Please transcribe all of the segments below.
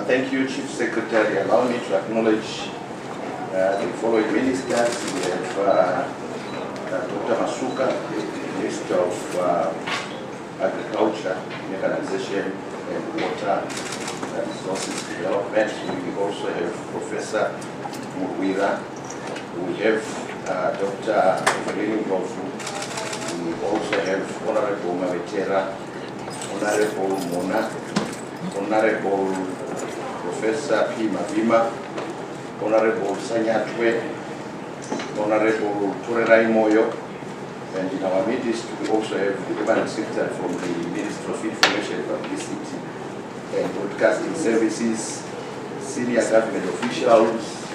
Thank you, Chief Secretary. Allow me to acknowledge the following ministers. We have Dr. Masuka, the Minister of Agriculture, Mechanization and Water Resources Development. We also have Professor Muwira. We have Dr. Evelyn Ngovu. We also have Honorable Mawetera, Honorable Mona, Honorable Professor P. Mavima, Honorable Sanyatwe, Honorable Turerai Moyo, and in our midst we also have the Permanent Secretary from the Ministry of Information, Publicity and Broadcasting Services, senior government officials,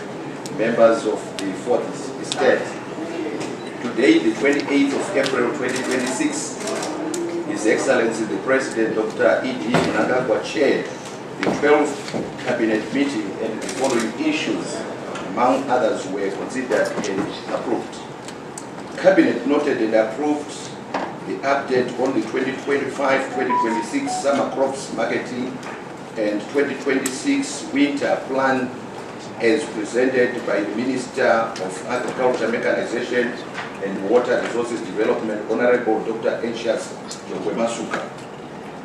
members of the 4th Estate. Today, the 28th of April 2026, His Excellency the President Dr. E.D. Mnangagwa chaired the 12th Cabinet meeting, and the following issues, among others, were considered and approved. Cabinet noted and approved the update on the 2025-2026 summer crops marketing and 2026 winter plan as presented by the Minister of Agriculture, Mechanization and Water Resources Development, Honorable Dr. Anxious Jongwe Masuka.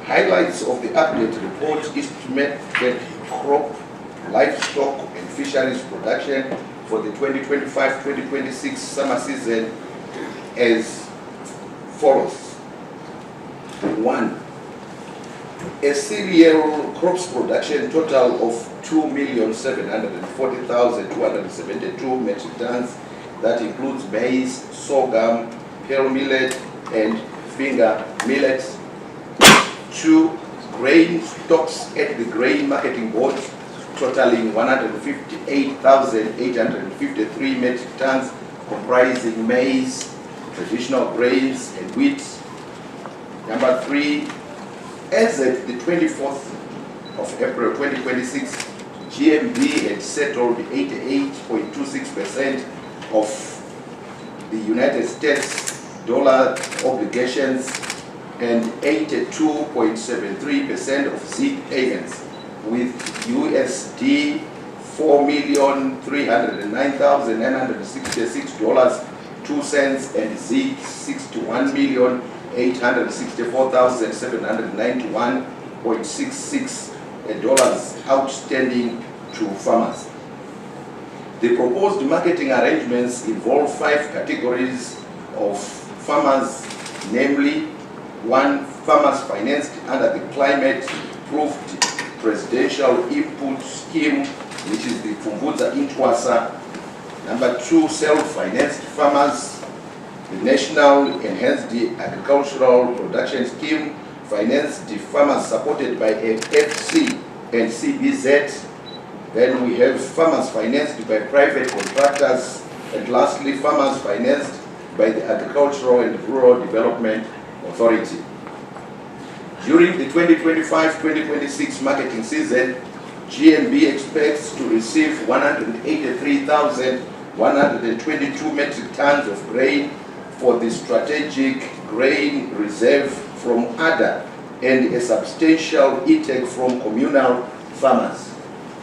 Highlights of the update report estimated crop, livestock and fisheries production for the 2025-2026 summer season as follows. 1. A cereal crops production total of 2,740,272 metric tons. That includes maize, sorghum, pearl millet, and finger millet. 2. Grain stocks at the Grain Marketing Board totaling 158,853 metric tons, comprising maize, traditional grains, and wheat. Number 3. As at the 24th of April 2026, GMB had settled 88.26% of the United States dollar obligations and 82.73% of ZIG payments, with USD $4,309,966.02 and ZIG $61,864,791.66 outstanding to farmers. The proposed marketing arrangements involve 5 categories of farmers, namely: 1. Farmers financed under the climate-approved presidential input scheme, which is the Pfumvudza Intwasa. Number 2. Self-financed farmers, the National Enhanced Agricultural Production Scheme financed the farmers supported by FC and CBZ. Then we have farmers financed by private contractors, and lastly, farmers financed by the Agricultural and Rural Development Authority. During the 2025-2026 marketing season, GMB expects to receive 183,122 metric tons of grain for the strategic grain reserve from ADA and a substantial intake from communal farmers.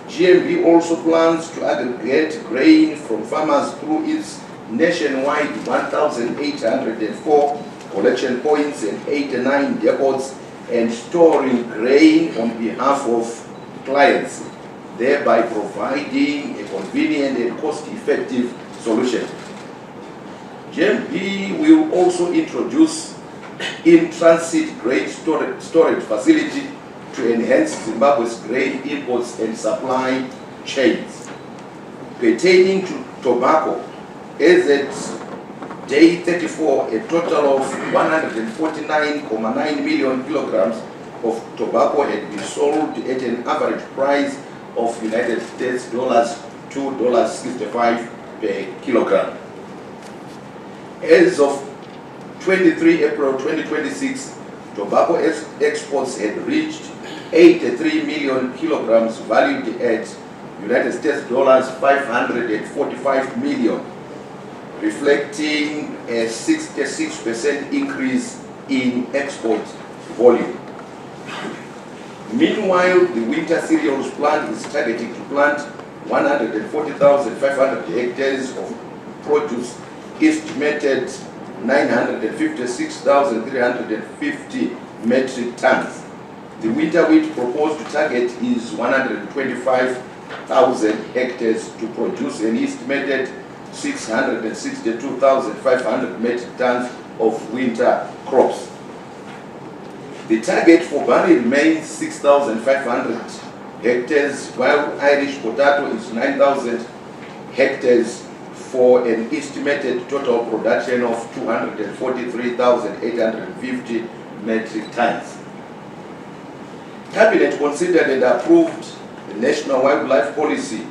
GMB also plans to aggregate grain from farmers through its nationwide 1,804 collection points and 89 depots, and storing grain on behalf of clients, thereby providing a convenient and cost-effective solution. GMB will also introduce in-transit grain storage facility to enhance Zimbabwe's grain imports and supply chains. Pertaining to tobacco, as at day 34, a total of 149.9 million kilograms of tobacco had been sold at an average price of United States dollars $2.65 per kilogram. As of 23 April 2026, tobacco exports had reached 83 million kilograms, valued at United States dollars $545 million, reflecting a 66% increase in export volume. Meanwhile, the winter cereals plant is targeting to plant 140,500 hectares of produce, estimated 956,350 metric tons. The winter wheat proposed to target is 125,000 hectares to produce an estimated 662,500 metric tons of winter crops. The target for barley remains 6,500 hectares, while Irish potato is 9,000 hectares for an estimated total production of 243,850 metric tons. Cabinet considered and approved the National Wildlife Policy,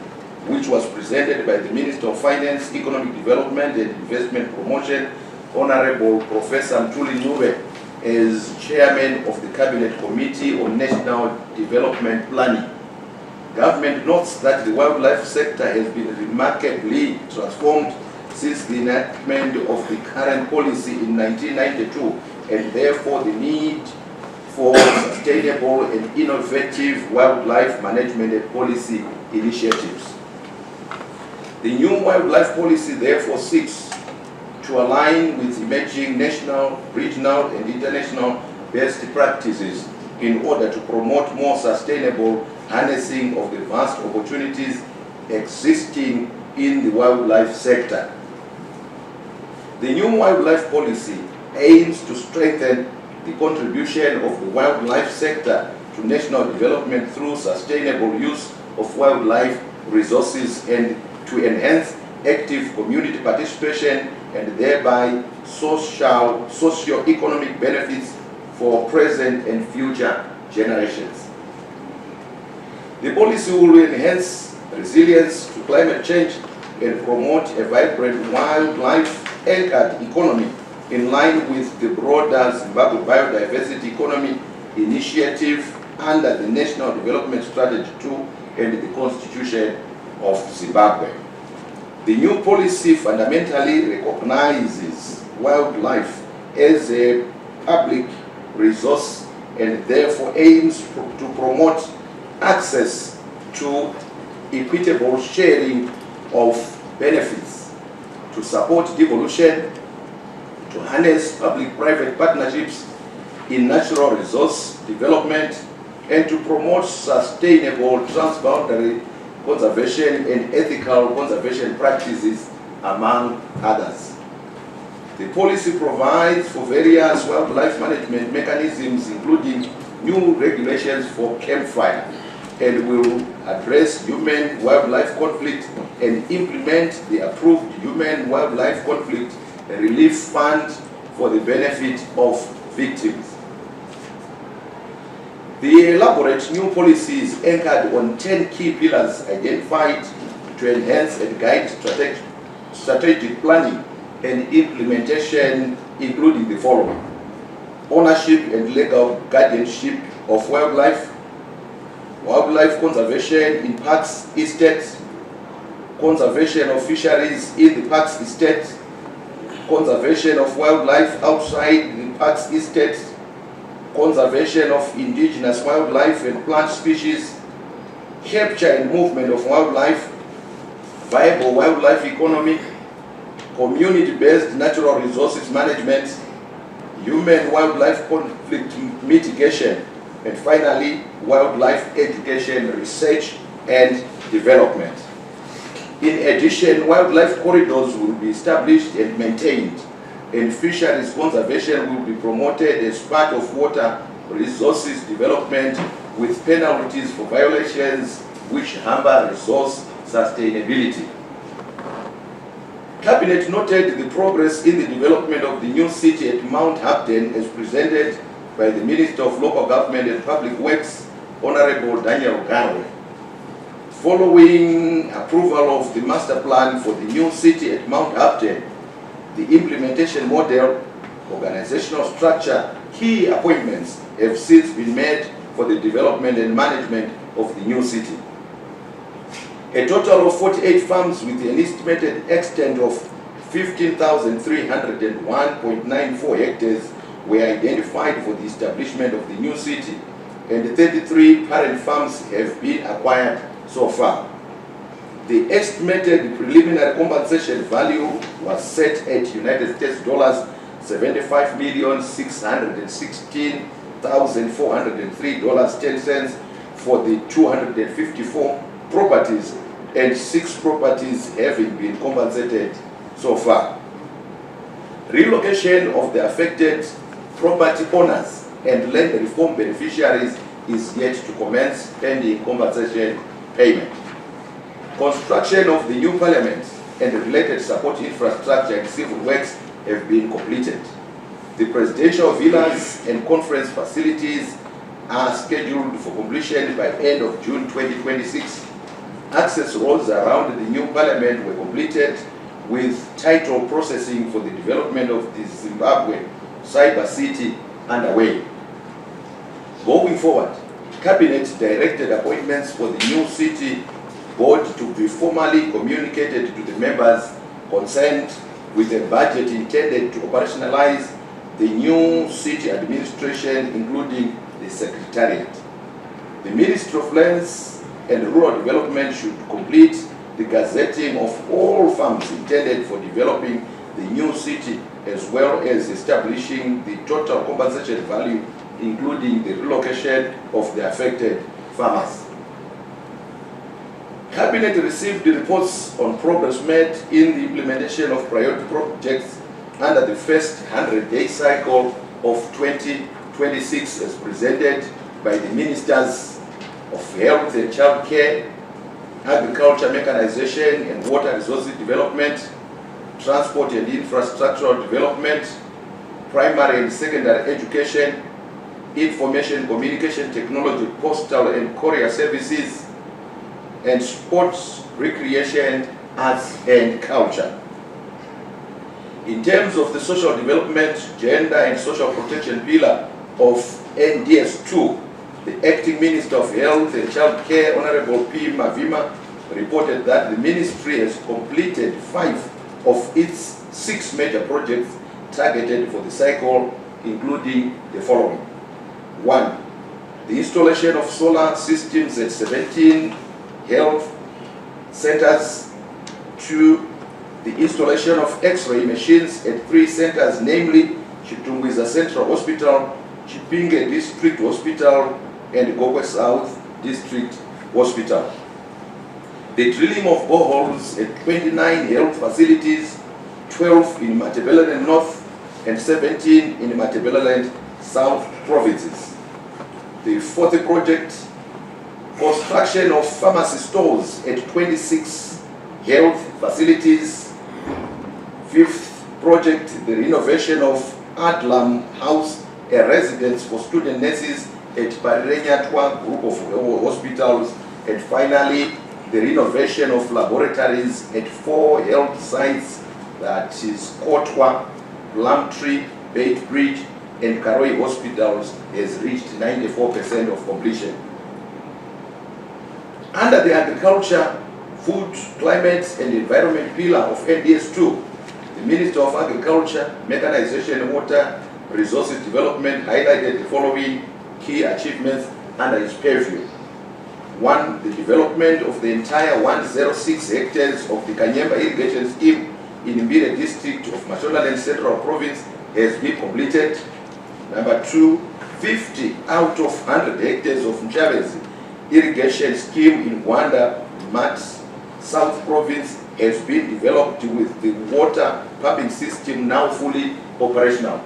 which was presented by the Minister of Finance, Economic Development and Investment Promotion, Honorable Professor Mthuli Ncube, as Chairman of the Cabinet Committee on National Development Planning. Government notes that the wildlife sector has been remarkably transformed since the enactment of the current policy in 1992, and therefore the need for sustainable and innovative wildlife management and policy initiatives. The new wildlife policy therefore seeks to align with emerging national, regional and international best practices in order to promote more sustainable harnessing of the vast opportunities existing in the wildlife sector. The new wildlife policy aims to strengthen the contribution of the wildlife sector to national development through sustainable use of wildlife resources and to enhance active community participation and thereby socio-economic benefits for present and future generations. The policy will enhance resilience to climate change and promote a vibrant wildlife-anchored economy in line with the broader Zimbabwe Biodiversity Economy Initiative under the National Development Strategy 2 and the Constitution of Zimbabwe. The new policy fundamentally recognizes wildlife as a public resource and therefore aims to promote access to equitable sharing of benefits, to support devolution, to harness public-private partnerships in natural resource development, and to promote sustainable transboundary conservation and ethical conservation practices, among others. The policy provides for various wildlife management mechanisms, including new regulations for campfire, and will address human-wildlife conflict and implement the approved human-wildlife conflict relief fund for the benefit of victims. The elaborate new policy is anchored on 10 key pillars identified to enhance and guide strategic planning and implementation, including the following: ownership and legal guardianship of wildlife, wildlife conservation in parks estates, conservation of fisheries in the parks estates, conservation of wildlife outside the parks estates, conservation of indigenous wildlife and plant species, capture and movement of wildlife, viable wildlife economy, community-based natural resources management, human-wildlife conflict mitigation, and finally, wildlife education, research, and development. In addition, wildlife corridors will be established and maintained, and fisheries conservation will be promoted as part of water resources development, with penalties for violations which hamper resource sustainability. Cabinet noted the progress in the development of the new city at Mount Hapton as presented by the Minister of Local Government and Public Works, Honorable Daniel Garwe. Following approval of the master plan for the new city at Mount Hapton, the implementation model, organizational structure, key appointments have since been made for the development and management of the new city. A total of 48 farms with an estimated extent of 15,301.94 hectares were identified for the establishment of the new city, and 33 parent farms have been acquired so far. The estimated preliminary compensation value was set at United States dollars $75,616,403.10 for the 254 properties, and 6 properties having been compensated so far. Relocation of the affected property owners and land reform beneficiaries is yet to commence pending compensation payment. Construction of the new parliament and related support infrastructure and civil works have been completed. The presidential villas and conference facilities are scheduled for completion by end of June 2026. Access roads around the new parliament were completed, with title processing for the development of the Zimbabwe Cyber City underway. Going forward, Cabinet directed appointments for the new city board to be formally communicated to the members concerned, with a budget intended to operationalize the new city administration, including the secretariat. The Ministry of Lands and Rural Development should complete the gazetting of all farms intended for developing the new city, as well as establishing the total compensation value, including the relocation of the affected farmers. Cabinet received the reports on progress made in the implementation of priority projects under the first 100-day cycle of 2026, as presented by the Ministers of Health and Child Care, Agriculture, Mechanization and Water Resources Development, Transport and Infrastructural Development, Primary and Secondary Education, Information Communication Technology, Postal and Courier Services, and Sports, Recreation, Arts and Culture. In terms of the social development, gender and social protection pillar of NDS2, the Acting Minister of Health and Child Care, Honorable P. Mavima, reported that the ministry has completed 5 of its 6 major projects targeted for the cycle, including the following. 1. The installation of solar systems at 17 health centers. 2. The installation of X-ray machines at 3 centers, namely Chitungwiza Central Hospital, Chipinge District Hospital, and Gokwe South District Hospital. The drilling of boreholes at 29 health facilities, 12 in Matabeleland North and 17 in Matabeleland South provinces. The 4th project, construction of pharmacy stores at 26 health facilities. 5th project, the renovation of Adlam House, a residence for student nurses at Parirenyatwa group of hospitals. And finally, the renovation of laboratories at 4 health sites, that is Kotwa, Plumtree, Bait Bridge, and Karoi hospitals, has reached 94% of completion. Under the Agriculture, Food, Climate and Environment pillar of NDS2, the Minister of Agriculture, Mechanization and Water Resources Development highlighted the following key achievements under his purview. 1. The development of the entire 106 hectares of the Kanyemba irrigation scheme in Mbire district of Mashonaland Central Province has been completed. Number 2. 50 out of 100 hectares of Mchabezi irrigation scheme in Gwanda, Mats, South Province has been developed, with the water pumping system now fully operational.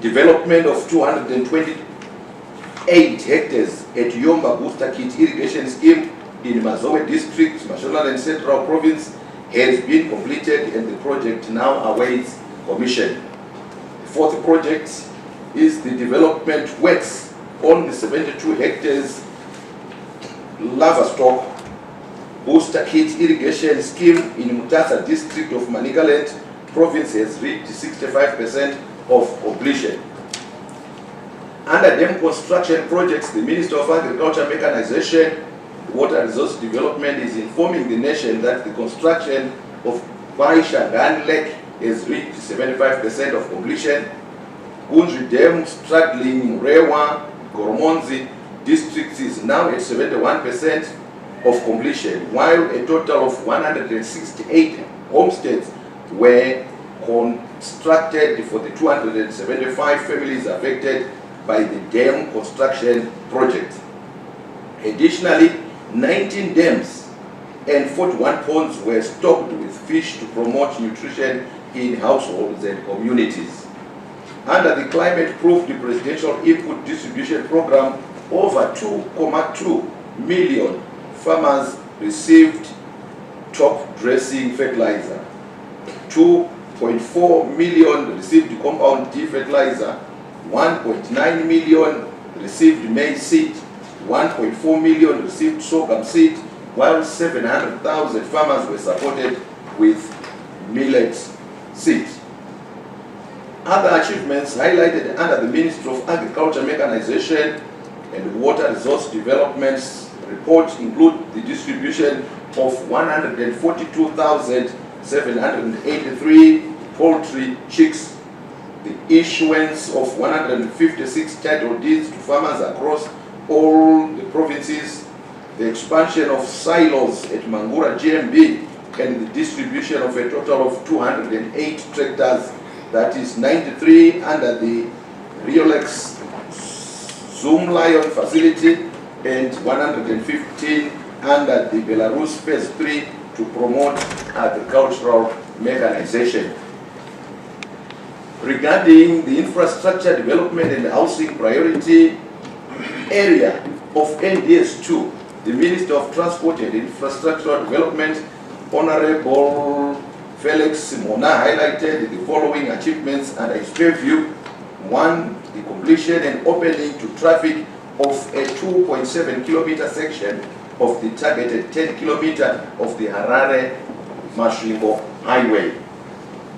Development of 228 hectares at Yomba Booster Kit irrigation scheme in Mazowe district, Mashonaland Central Province, has been completed, and the project now awaits commission. The 4th project is the development works on the 72 hectares Lavastock Booster Kit irrigation scheme in Mutasa district of Manicaland Province has reached 65% of completion. Under them construction projects, the Minister of Agriculture, Mechanization, Water Resource Development is informing the nation that the construction of Baishangan Lake has reached 75% of completion. Gunji Dam, straddling Rewa, Goromonzi districts is now at 71% of completion, while a total of 168 homesteads were constructed for the 275 families affected by the dam construction project. Additionally, 19 dams and 41 ponds were stocked with fish to promote nutrition in households and communities. Under the climate-proof presidential input distribution program, over 2.2 million farmers received top-dressing fertilizer. 2.4 million received compound D fertilizer, 1.9 million received maize seed, 1.4 million received sorghum seed, while 700,000 farmers were supported with millet seed. Other achievements highlighted under the Ministry of Agriculture, Mechanization and Water Resource Development's report include the distribution of 142,783 poultry chicks, the issuance of 156 title deeds to farmers across all the provinces, the expansion of silos at Mangura GMB, and the distribution of a total of 208 tractors, that is 93 under the Riolex Zoom Lion facility and 115 under the Belarus Phase 3 to promote agricultural mechanization. Regarding the infrastructure development and housing priority area of NDS2, the Minister of Transport and Infrastructure Development, Honorable Felix Mona, highlighted the following achievements under his purview. 1, the completion and opening to traffic of a 2.7 kilometer section of the targeted 10 kilometer of the Harare-Masvingo Highway.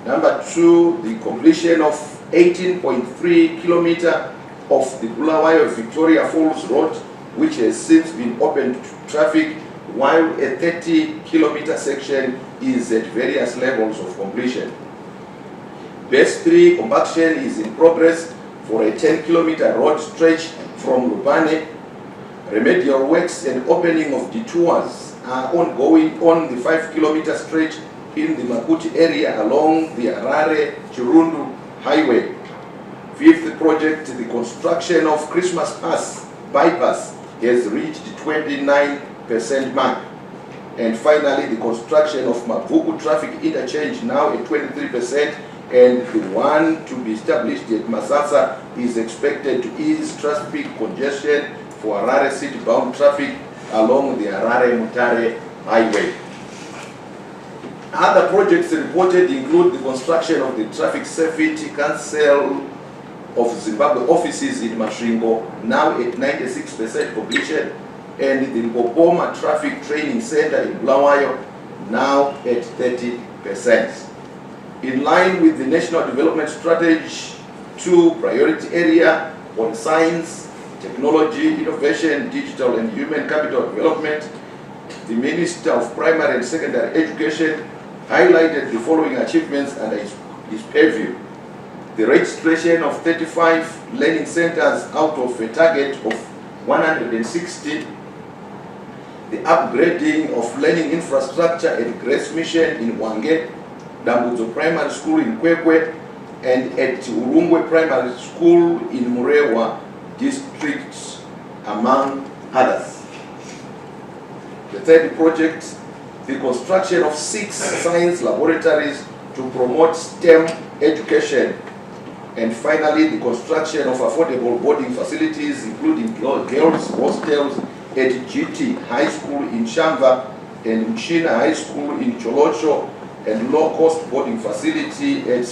Number 2, the completion of 18.3 kilometer of the Bulawayo Victoria Falls Road, which has since been opened to traffic, while a 30 kilometer section is at various levels of completion. Base 3 compaction is in progress for a 10 kilometer road stretch from Lubane. Remedial works and opening of detours are ongoing on the 5 kilometer stretch in the Makuti area along the Harare-Chirundu Highway. 5th project, the construction of Christmas Pass bypass has reached 29% mark. And finally, the construction of Mavuku traffic interchange now at 23%, and the one to be established at Masasa is expected to ease traffic congestion for Harare city-bound traffic along the Harare-Mutare Highway. Other projects reported include the construction of the Traffic Safety Council of Zimbabwe offices in Masvingo, now at 96% completion, and the Mboboma Traffic Training Center in Bulawayo, now at 30%. In line with the National Development Strategy 2 priority area on science, technology, innovation, digital and human capital development, the Minister of Primary and Secondary Education highlighted the following achievements under his purview. The registration of 35 learning centers out of a target of 160, the upgrading of learning infrastructure at Grace Mission in Wange, Dambudzo Primary School in Kwekwe, and at Urungwe Primary School in Murewa districts, among others. The third project, the construction of 6 science laboratories to promote STEM education. And finally, the construction of affordable boarding facilities, including girls' hostels at GT High School in Shamba and Mchina High School in Cholocho, and low-cost boarding facility at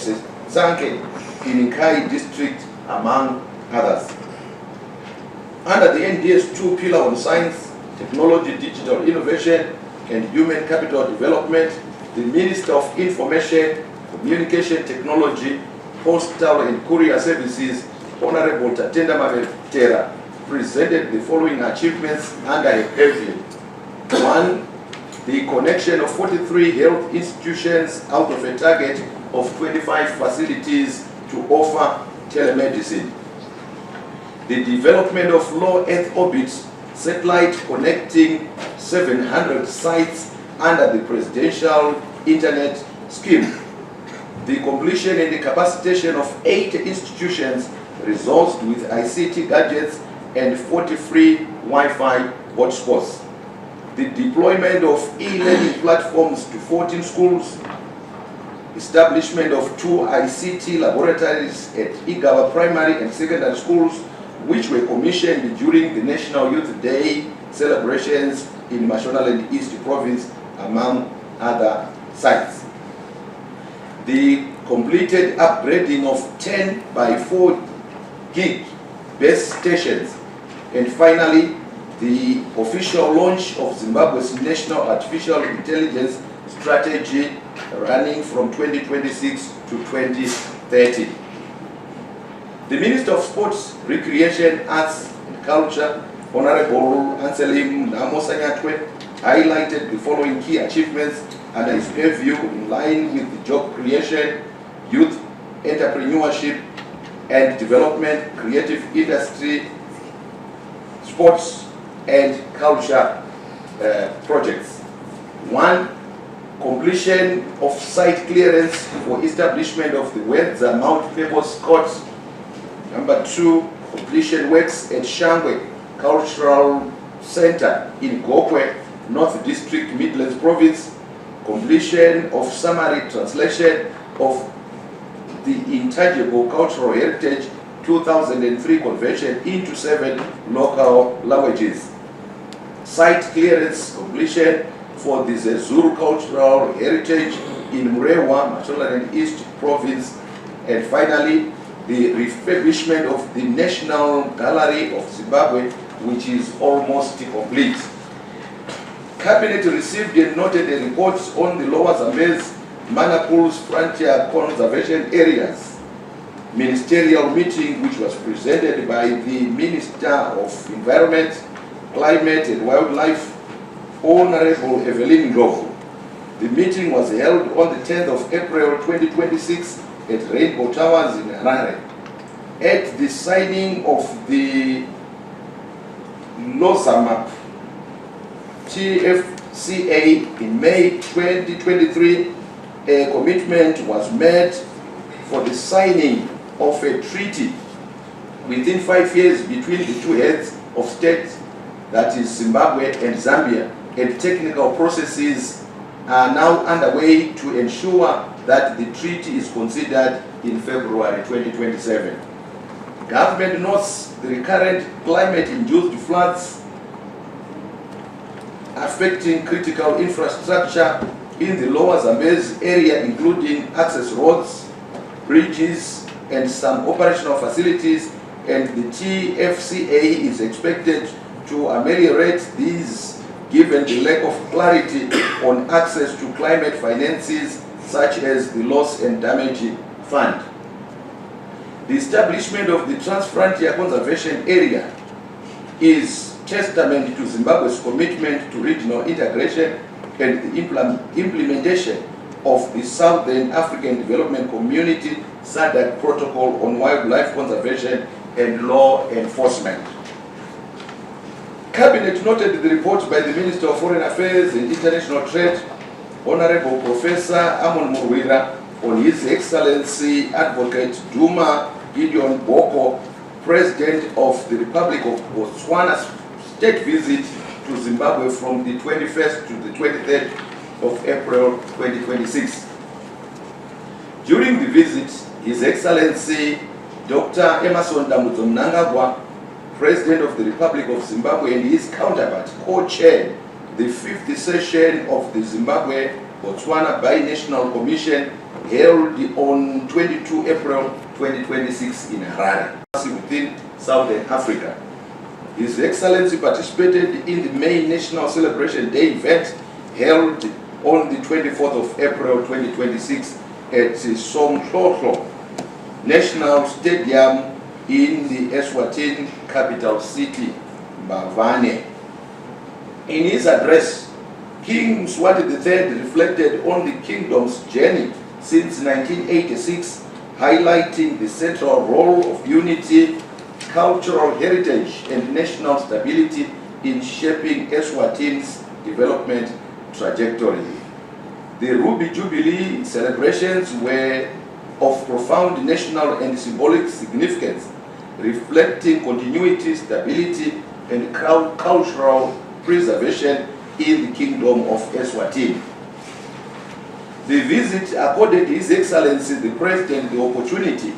Zanke in Nkai District, among others. Under the NDS2 pillar on science, technology, digital innovation, and human capital development, the Minister of Information, Communication Technology, Postal and Courier Services, Honorable Tatenda Mavetera, presented the following achievements under a purview. 1, the connection of 43 health institutions out of a target of 25 facilities to offer telemedicine. the development of low Earth orbit satellite connecting 700 sites under the Presidential Internet Scheme, the completion and the capacitation of 8 institutions resourced with ICT gadgets and 40 free Wi-Fi hotspots, the deployment of e-learning platforms to 14 schools, establishment of 2 ICT laboratories at Igaba primary and secondary schools, which were commissioned during the National Youth Day celebrations in Mashonaland East Province, among other sites. The completed upgrading of 10 by 4 gig base stations, and finally the official launch of Zimbabwe's National Artificial Intelligence Strategy running from 2026 to 2030. The Minister of Sports, Recreation, Arts and Culture, Honorable Anselim Namosanyatwe, highlighted the following key achievements under his purview in line with the job creation, youth entrepreneurship and development, creative industry, sports and culture projects. 1. Completion of site clearance for establishment of the Wedza multi-purpose court. Number 2, completion works at Shangwe Cultural Center in Gokwe, North District, Midlands Province. Completion of summary translation of the Intangible Cultural Heritage 2003 Convention into 7 local languages. Site clearance completion for the Zezuru Cultural Heritage in Murewa, Mashonaland East Province. And finally, the refurbishment of the National Gallery of Zimbabwe, which is almost complete. Cabinet received and noted a report on the Lower Zambezi Manapul's frontier conservation areas. Ministerial meeting, which was presented by the Minister of Environment, Climate and Wildlife, Honorable Evelyn Ndlovu. The meeting was held on the 10th of April 2026 at Rainbow Towers in Harare. At the signing of the LOSAMAP TFCA in May 2023, a commitment was made for the signing of a treaty within 5 years between the 2 heads of state, that is Zimbabwe and Zambia, and technical processes are now underway to ensure that the treaty is considered in February 2027. Government notes the recurrent climate-induced floods affecting critical infrastructure in the Lower Zambezi area, including access roads, bridges, and some operational facilities, and the TFCA is expected to ameliorate these given the lack of clarity on access to climate finances such as the Loss and Damage Fund. The establishment of the Trans-Frontier Conservation Area is testament to Zimbabwe's commitment to regional integration and the implementation of the Southern African Development Community SADC Protocol on Wildlife Conservation and Law Enforcement. Cabinet noted the report by the Minister of Foreign Affairs and International Trade, Honorable Professor Amon Murwira, on His Excellency Advocate Duma Gideon Boko, President of the Republic of Botswana's state visit to Zimbabwe from the 21st to the 23rd of April 2026. During the visit, His Excellency Dr. Emmerson Dambudzo Mnangagwa, President of the Republic of Zimbabwe, and his counterpart co-chaired the 5th session of the Zimbabwe-Botswana Binational Commission held on 22 April 2026 in Harare, within Southern Africa. His Excellency participated in the May National Celebration Day event held on the 24th of April 2026 at Somhlotlo National Stadium in the Eswatini capital city, Mbavane. In his address, King Mswati III reflected on the kingdom's journey since 1986, highlighting the central role of unity, cultural heritage and national stability in shaping Eswatini's development trajectory. The Ruby Jubilee celebrations were of profound national and symbolic significance, reflecting continuity, stability, and cultural preservation in the Kingdom of Eswatini. The visit accorded His Excellency the President the opportunity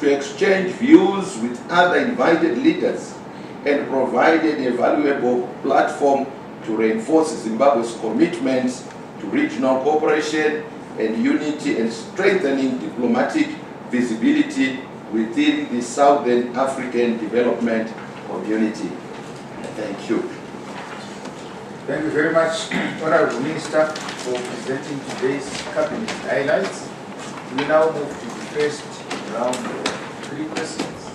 to exchange views with other invited leaders and provided a valuable platform to reinforce Zimbabwe's commitment to regional cooperation and unity and strengthening diplomatic visibility within the Southern African Development Community. Thank you. Thank you very much, Honorable Minister, for presenting today's cabinet highlights. We now move to the first round of 3 questions.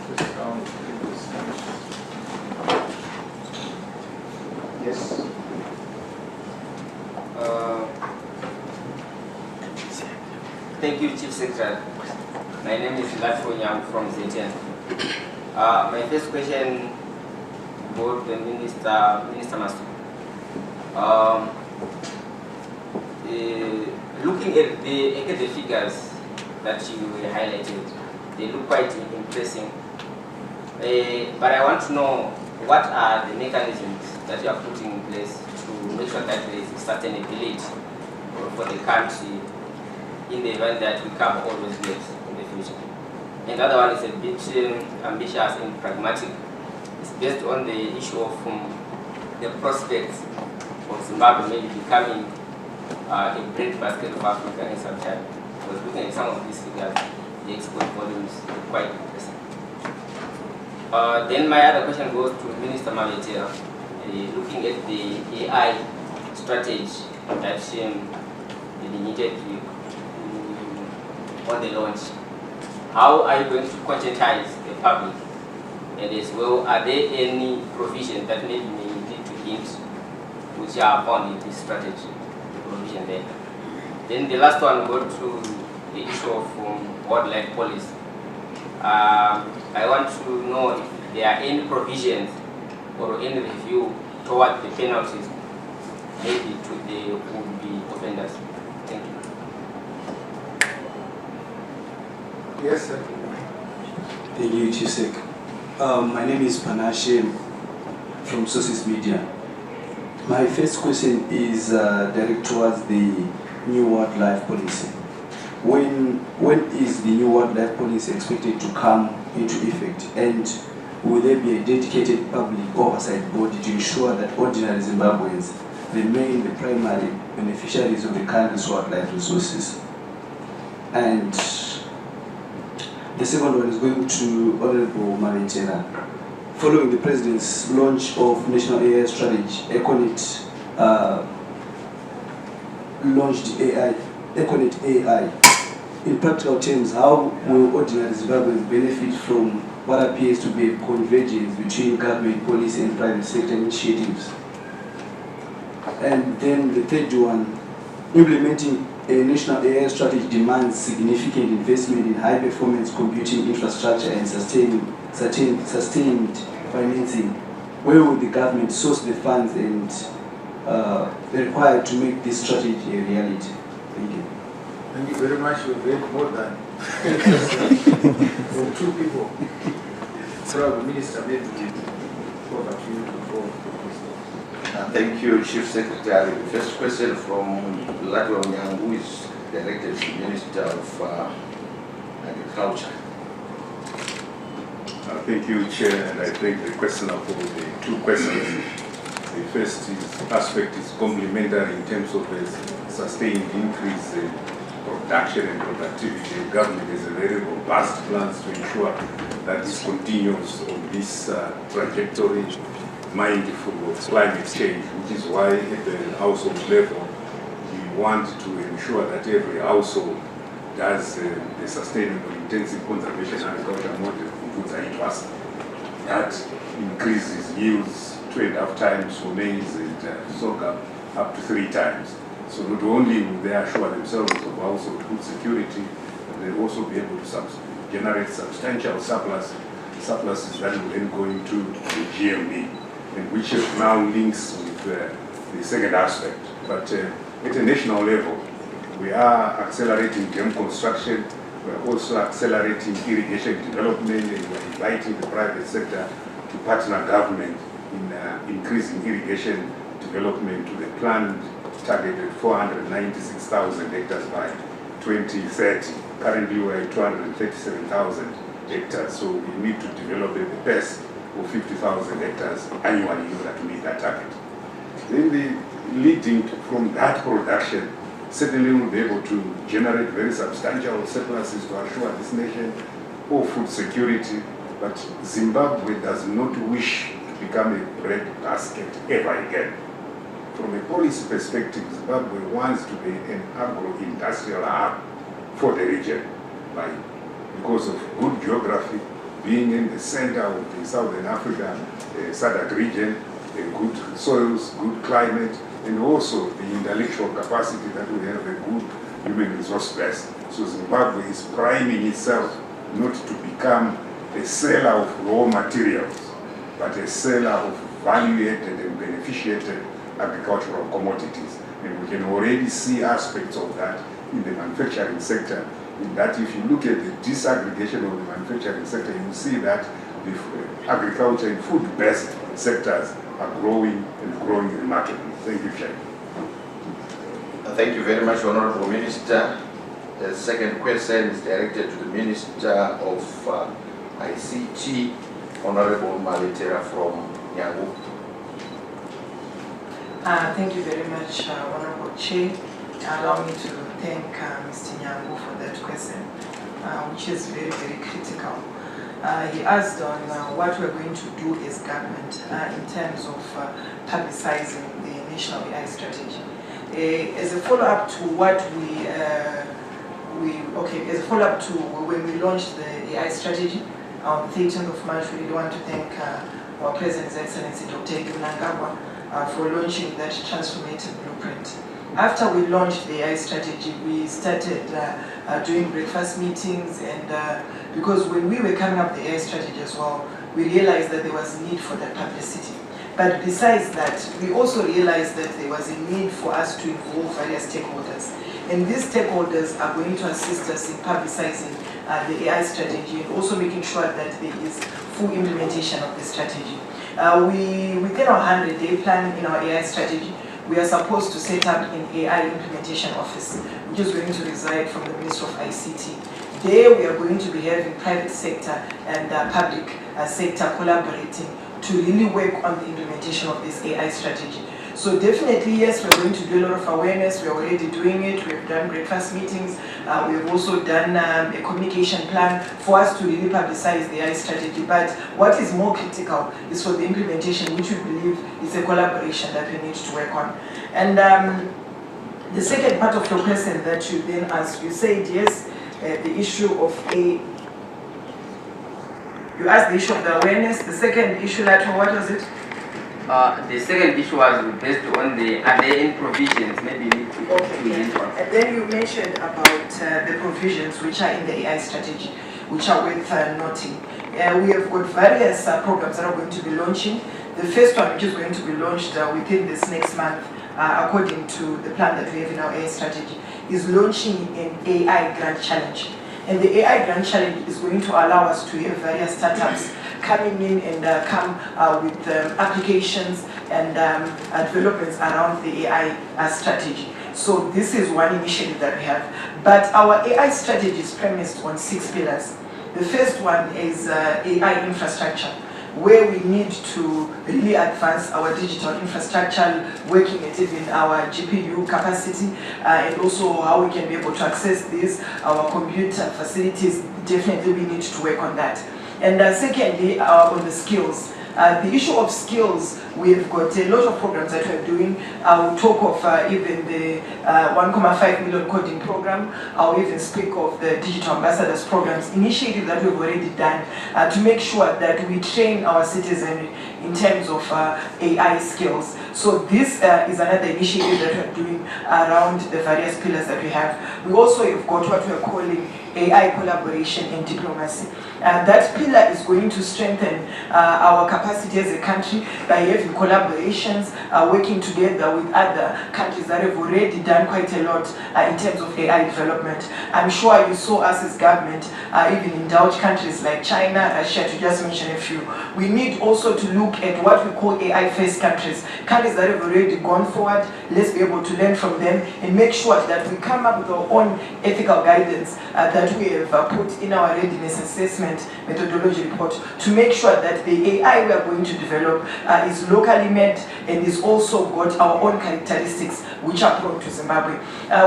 First round of 3 questions. Yes. Thank you, Chief Secretary. My name is Latfo Nyang from ZN. My first question goes to Minister Masu. Looking at the figures that you highlighted, they look quite impressive. But I want to know what are the mechanisms that you are putting in place to make sure that there is sustainability for the country in the event that we cover all those gaps in the future. And the other one is a bit ambitious and pragmatic. It's based on the issue of the prospects of Zimbabwe maybe becoming a breadbasket of Africa in some time. I was looking at some of these figures, the export volumes are quite impressive. Then my other question goes to Minister Mavetera, looking at the AI strategy that you needed on the launch. How are you going to conscientize the public? And as well, are there any provisions that maybe may need to hint which are found in this strategy, the provision there? Then the last one goes to the issue of wildlife policy. I want to know if there are any provisions or any review toward the penalties maybe to the would-be offenders. Thank you. Yes, sir. Thank you, Chief Sec. My name is Panashe from Sources Media. My first question is directed towards the new wildlife policy. When is the new wildlife policy expected to come into effect, and will there be a dedicated public oversight body to ensure that ordinary Zimbabweans remain the primary beneficiaries of the country's wildlife resources? And the second one is going to Honorable Mavetera. Following the President's launch of National AI Strategy, ECONET launched ECONET AI. In practical terms, how will ordinary Zimbabweans benefit from what appears to be a convergence between government policy and private sector initiatives? And then the third one, implementing a national AI strategy demands significant investment in high-performance computing infrastructure and sustained financing. Where will the government source the funds and required to make this strategy a reality? Thank you. Thank you very much. You've read more than from 2 people. So, Minister, maybe over to you before. Thank you, Chief Secretary. The first question from Latwa Nyang, who is directed to the Minister of Agriculture. Thank you, Chair, and I thank the questioner for the 2 questions. The first aspect is complementary in terms of a sustained increase in production and productivity. The government has a very robust plans to ensure that this continues on this trajectory, mindful of climate change, which is why at the household level we want to ensure that every household does the sustainable intensive conservation agriculture model that increases yields 2.5 times for maize and sorghum up to 3 times. So not only will they assure themselves of household food security, but they'll also be able to generate substantial surpluses that will then go into the GMB, and which now links with the second aspect. But at a national level, we are accelerating dam construction. We are also accelerating irrigation development, and we are inviting the private sector to partner government in increasing irrigation development to the planned targeted 496,000 hectares by 2030. Currently, we are at 237,000 hectares, so we need to develop at the best of 50,000 hectares annually in order to meet that target. Then leading from that production, certainly we'll be able to generate very substantial surpluses to assure this nation of food security. But Zimbabwe does not wish to become a breadbasket ever again. From a policy perspective, Zimbabwe wants to be an agro-industrial hub for the region because of good geography, being in the center of the Southern Africa, SADC region, good soils, good climate, and also the intellectual capacity that we have a good human resource base. So Zimbabwe is priming itself not to become a seller of raw materials, but a seller of value-added and beneficiated agricultural commodities. And we can already see aspects of that in the manufacturing sector, in that if you look at the disaggregation of the manufacturing sector, you will see that the agriculture and food-based sectors are growing and growing remarkably. Thank you, Chair. Thank you very much, Honorable Minister. The second question is directed to the Minister of ICT, Honorable Maletera from Nyangu. Thank you very much, Honorable Chair. Allow me to thank Mr. Nyangu for that question, which is very, very critical. He asked on what we're going to do as government in terms of publicizing the National AI Strategy. As a follow-up to what as a follow-up to when we launched the AI Strategy on the 13th of March, we really want to thank our President's Excellency Dr. Edwin Mnangagwa for launching that transformative blueprint. After we launched the AI strategy, we started doing breakfast meetings, and because when we were coming up with the AI strategy as well, we realized that there was a need for that publicity. But besides that, we also realized that there was a need for us to involve various stakeholders. And these stakeholders are going to assist us in publicizing the AI strategy and also making sure that there is full implementation of the strategy. Within our 100-day plan in our AI strategy, we are supposed to set up an AI implementation office, which is going to reside from the Ministry of ICT. There we are going to be having private sector and public sector collaborating to really work on the implementation of this AI strategy. So definitely, yes, we're going to do a lot of awareness. We're already doing it. We've done breakfast meetings. We've also done a communication plan for us to really publicize the AI strategy. But what is more critical is for the implementation, which we believe is a collaboration that we need to work on. And the second part of your question that you then asked, you said, yes, the issue of you asked the issue of the awareness. The second issue, what was it? The second issue was based on the in provisions, maybe need to And then you mentioned about the provisions which are in the AI strategy, which are worth noting. We have got various programs that are going to be launching. The first one, which is going to be launched within this next month, according to the plan that we have in our AI strategy, is launching an AI Grant Challenge. And the AI Grant Challenge is going to allow us to have various startups coming in and come with applications and developments around the AI strategy. So this is one initiative that we have. But our AI strategy is premised on 6 pillars. The first one is AI infrastructure, where we need to really advance our digital infrastructure, working at even our GPU capacity, and also how we can be able to access this, our computer facilities. Definitely we need to work on that. And secondly, on the skills. The issue of skills, we've got a lot of programs that we're doing. I'll talk of even the 1.5 million coding program. I'll even speak of the Digital Ambassadors programs, initiative that we've already done to make sure that we train our citizens in terms of AI skills. So this is another initiative that we're doing around the various pillars that we have. We also have got what we're calling AI collaboration and diplomacy. That pillar is going to strengthen our capacity as a country by having collaborations, working together with other countries that have already done quite a lot in terms of AI development. I'm sure you saw us as government even indulge countries like China, Russia, to just mention a few. We need also to look at what we call AI-first countries, countries that have already gone forward. Let's be able to learn from them and make sure that we come up with our own ethical guidance that we have put in our readiness assessment methodology report to make sure that the AI we are going to develop is locally made and is also got our own characteristics which are prone to Zimbabwe.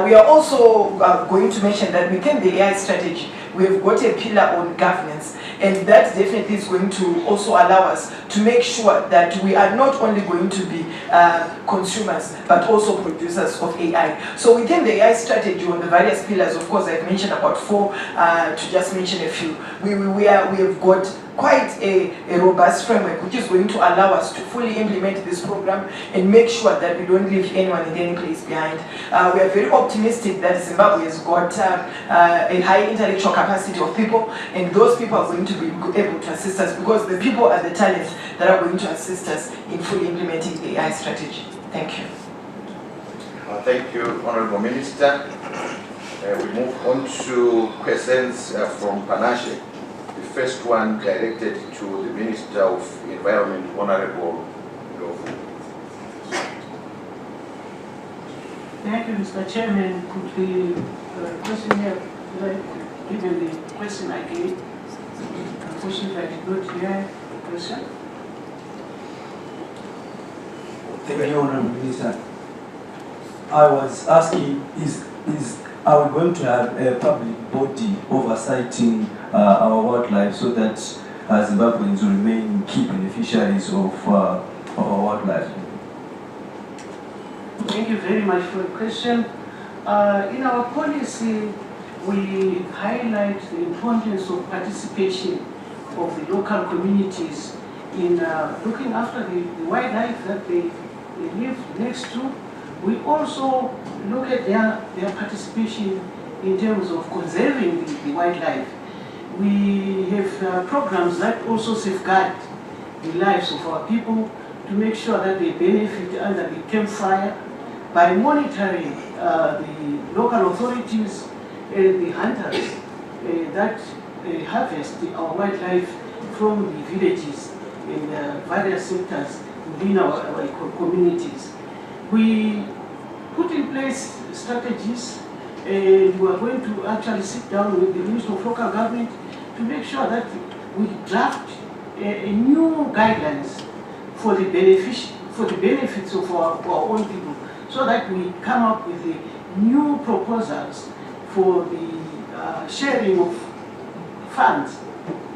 We are also going to mention that within the AI strategy, we have got a pillar on governance, and that definitely is going to also allow us to make sure that we are not only going to be consumers, but also producers of AI. So within the AI strategy on the various pillars, of course, I've mentioned about 4, to just mention a few. We have got quite a robust framework which is going to allow us to fully implement this program and make sure that we don't leave anyone in any place behind. We are very optimistic that Zimbabwe has got a high intellectual capacity of people, and those people are going to be able to assist us because the people are the talents that are going to assist us in fully implementing the AI strategy. Thank you. Thank you, Honorable Minister. We move on to questions from Panashe. The first one directed to the Minister of Environment, Honorable Ndlovu. Thank you, Mr. Chairman. Could the question here, given the question I gave, unfortunately I did not hear the question. Thank you, Honorable Minister. I was asking, are we going to have a public body oversighting our wildlife so that Zimbabweans will remain key beneficiaries of our wildlife? Thank you very much for the question. In our policy, we highlight the importance of participation of the local communities in looking after the wildlife that they live next to. We also look at their participation in terms of conserving the wildlife. We have programs that also safeguard the lives of our people to make sure that they benefit under the campfire by monitoring the local authorities and the hunters that harvest our wildlife from the villages in various sectors within our communities. We put in place strategies, and we are going to actually sit down with the Minister of Local Government to make sure that we draft a new guidelines for the benefits of our own people, so that we come up with the new proposals for the sharing of funds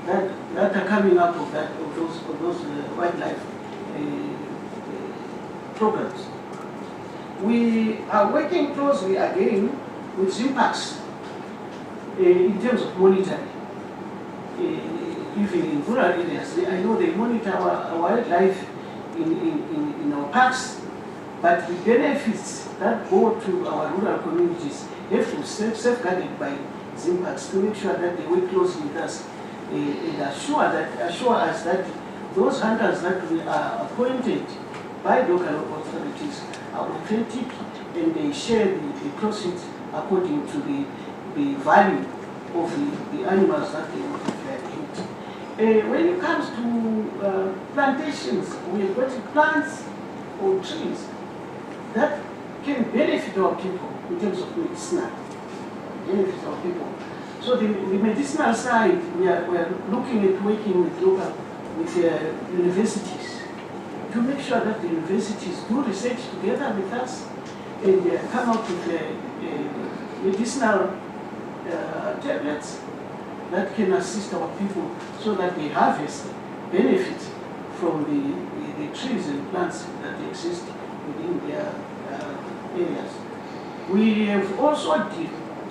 that are coming out of those wildlife programs. We are working closely again with ZIMPAX in terms of monitoring. Even in rural areas, I know they monitor our wildlife in our parks, but the benefits that go to our rural communities have to be safeguarded by ZIMPAX to make sure that they work closely with us and assure us that those hunters that we are appointed by local authorities are authentic and they share the proceeds according to the value of the animals that they want to eat. When it comes to plantations, we have got plants or trees that can benefit our people in terms of medicinal, benefit our people. So the medicinal side, we are looking at working with universities to make sure that the universities do research together with us and come up with medicinal tablets that can assist our people so that they harvest benefit from the trees and plants that exist within their areas. We have also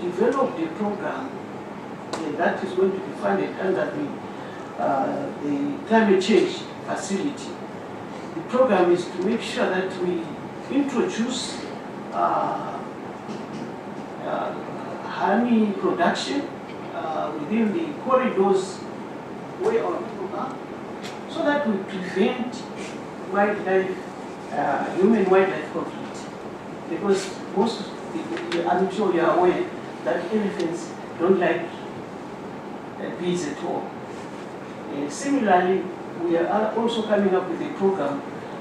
developed a program that is going to be funded under the climate change facility. The program is to make sure that we introduce honey production within the corridors where our people are, so that we prevent human-wildlife conflict. Because I'm sure you are aware that elephants don't like bees at all. Similarly, we are also coming up with a program